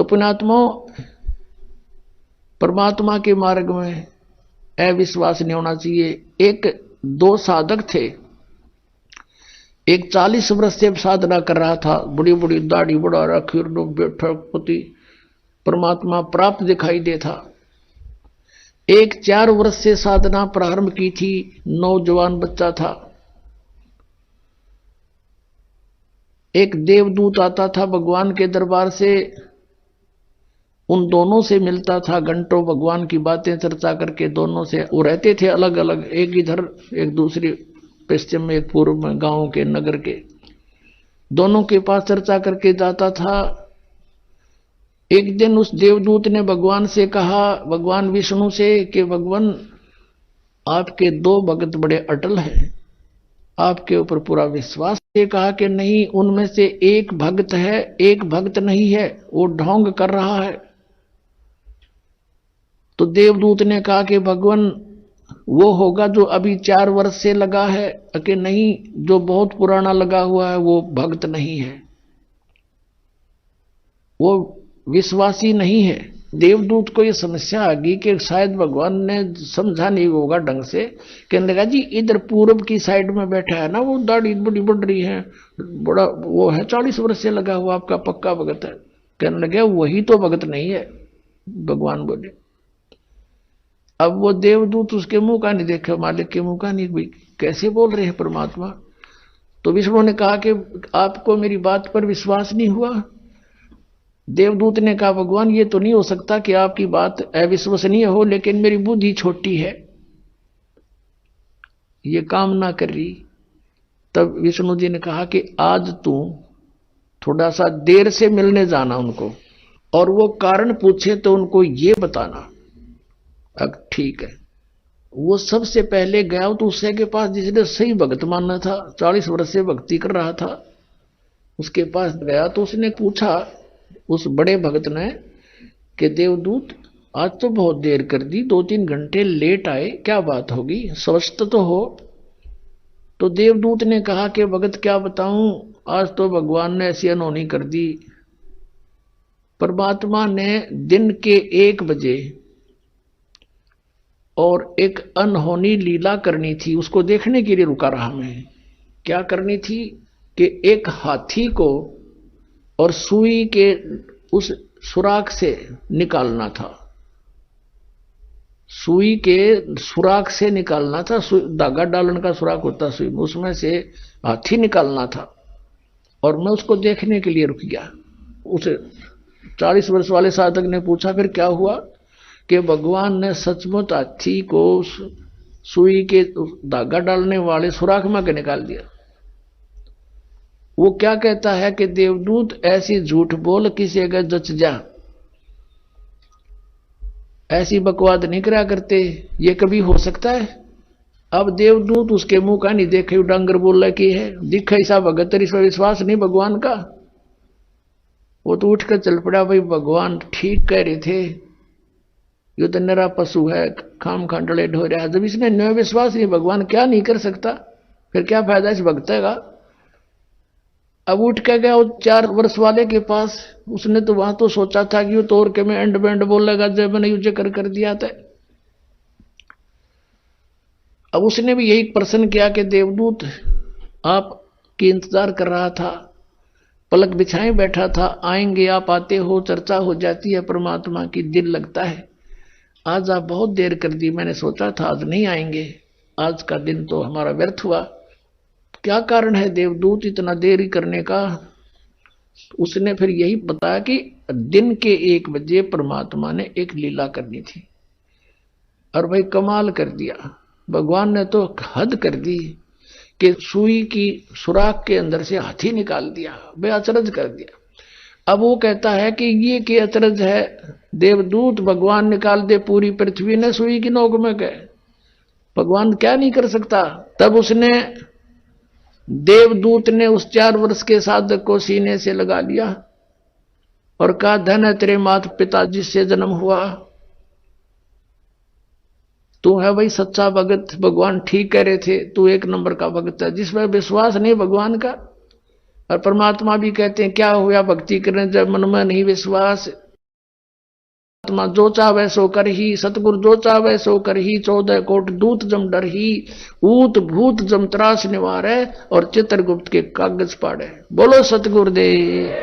तो पुण्यात्माओं, परमात्मा के मार्ग में अविश्वास नहीं होना चाहिए। एक दो साधक थे, एक 40 वर्ष से साधना कर रहा था, बड़ी बड़ी दाढ़ी बढ़ा रखी, बैठा पति परमात्मा प्राप्त दिखाई देता। एक 4 वर्ष से साधना प्रारंभ की थी, नौजवान बच्चा था। एक देवदूत आता था भगवान के दरबार से, उन दोनों से मिलता था, घंटों भगवान की बातें चर्चा करके दोनों से। वो रहते थे अलग अलग, एक इधर एक दूसरी पश्चिम में, एक पूर्व में, गांव के नगर के। दोनों के पास चर्चा करके जाता था। एक दिन उस देवदूत ने भगवान से कहा, भगवान विष्णु से, कि भगवान आपके 2 भक्त बड़े अटल हैं, आपके ऊपर पूरा विश्वास। ये कहा कि नहीं, उनमें से एक भक्त है, एक भक्त नहीं है, वो ढोंग कर रहा है। तो देवदूत ने कहा कि भगवान वो होगा जो अभी 4 वर्ष से लगा है, कि नहीं, जो बहुत पुराना लगा हुआ है वो भक्त नहीं है, वो विश्वासी नहीं है। देवदूत को ये समस्या आ गई कि शायद भगवान ने समझा नहीं होगा ढंग से। कहने लगा, जी इधर पूर्व की साइड में बैठा है ना, वो दाढ़ी बड़ी बढ़ रही है, बड़ा वो है, 40 वर्ष से लगा हुआ, आपका पक्का भगत है। कहने लगे, वही तो भगत नहीं है, भगवान बोले। अब वो देवदूत उसके मुंह का नहीं देखा, मालिक के मुंह का नहीं, भाई कैसे बोल रहे हैं परमात्मा। तो विष्णु ने कहा कि आपको मेरी बात पर विश्वास नहीं हुआ। देवदूत ने कहा, भगवान ये तो नहीं हो सकता कि आपकी बात अविश्वसनीय हो, लेकिन मेरी बुद्धि छोटी है, ये काम ना कर रही। तब विष्णु जी ने कहा कि आज तू थोड़ा सा देर से मिलने जाना उनको, और वो कारण पूछे तो उनको ये बताना। अब ठीक है। वो सबसे पहले गया तो उससे के पास, जिसने सही भगत मानना था, 40 वर्ष से भक्ति कर रहा था, उसके पास गया तो उसने पूछा उस बड़े भगत ने कि देवदूत आज तो बहुत देर कर दी, 2-3 घंटे लेट आए, क्या बात होगी, स्वस्थ तो हो। तो देवदूत ने कहा कि भगत क्या बताऊं, आज तो भगवान ने ऐसी अनहोनी कर दी। परमात्मा ने दिन के 1 बजे और एक अनहोनी लीला करनी थी, उसको देखने के लिए रुका रहा मैं। क्या करनी थी कि एक हाथी को और सुई के उस सुराख से निकालना था, सुई के सुराख से निकालना था। धागा डालने का सुराख होता सुई में, उसमें से हाथी निकालना था, और मैं उसको देखने के लिए रुक गया। उस 40 वर्ष वाले साधक ने पूछा, फिर क्या हुआ? कि भगवान ने सचमुच हाथी को सुई के धागा डालने वाले सुराख में के निकाल दिया। वो क्या कहता है कि देवदूत ऐसी झूठ बोल किसी अगर जच जा, ऐसी बकवाद नहीं करा करते, ये कभी हो सकता है? अब देवदूत उसके मुंह का नहीं देखे, डांगर बोल रहा कि है दिखा ऐसा भगत, इस पर विश्वास नहीं भगवान का। वो तो उठकर चल पड़ा, भाई भगवान ठीक कह रहे थे, ये तो निरा पशु है, खाम खांडले ढो रहा है। जब इसने न विश्वास नहीं, भगवान क्या नहीं कर सकता, फिर क्या फायदा इस भक्त का। अब उठ के गया 4 वर्ष वाले के पास। उसने तो वहां तो सोचा था कि वो तोड़ के मैं एंड बैंड बोलेगा, जब मैंने युज कर दिया था। अब उसने भी यही प्रश्न किया कि देवदूत आपकी इंतजार कर रहा था, पलक बिछाए बैठा था, आएंगे आप, आते हो, चर्चा हो जाती है परमात्मा की, दिल लगता है। आज आप बहुत देर कर दी, मैंने सोचा था आज नहीं आएंगे, आज का दिन तो हमारा व्यर्थ हुआ। क्या कारण है देवदूत इतना देरी करने का? उसने फिर यही बताया कि दिन के 1 बजे परमात्मा ने एक लीला करनी थी। और भाई कमाल कर दिया, भगवान ने तो हद कर दी कि सुई की सुराख के अंदर से हाथी निकाल दिया, बेअचरज कर दिया। अब वो कहता है कि ये क्या अचरज है देवदूत, भगवान निकाल दे पूरी पृथ्वी ने सुई की नोक में गए, भगवान क्या नहीं कर सकता? तब उसने, देवदूत ने उस 4 वर्ष के साधक को सीने से लगा लिया और कहा, धन है तेरे माता पिता जिससे जन्म हुआ, तू है भाई सच्चा भगत, भगवान ठीक कह रहे थे, तू 1 नंबर का भगत है। जिसमें विश्वास नहीं भगवान का, और परमात्मा भी कहते हैं क्या हुआ भक्ति करने जब मन में नहीं विश्वास, परमात्मा जो चाहे सो कर ही, सतगुरु जो चाहे सो कर ही, 14 कोट दूत जम डर ही, ऊत भूत जम त्रास निवारे, और चित्रगुप्त के कागज पाड़े। बोलो सतगुरुदेव।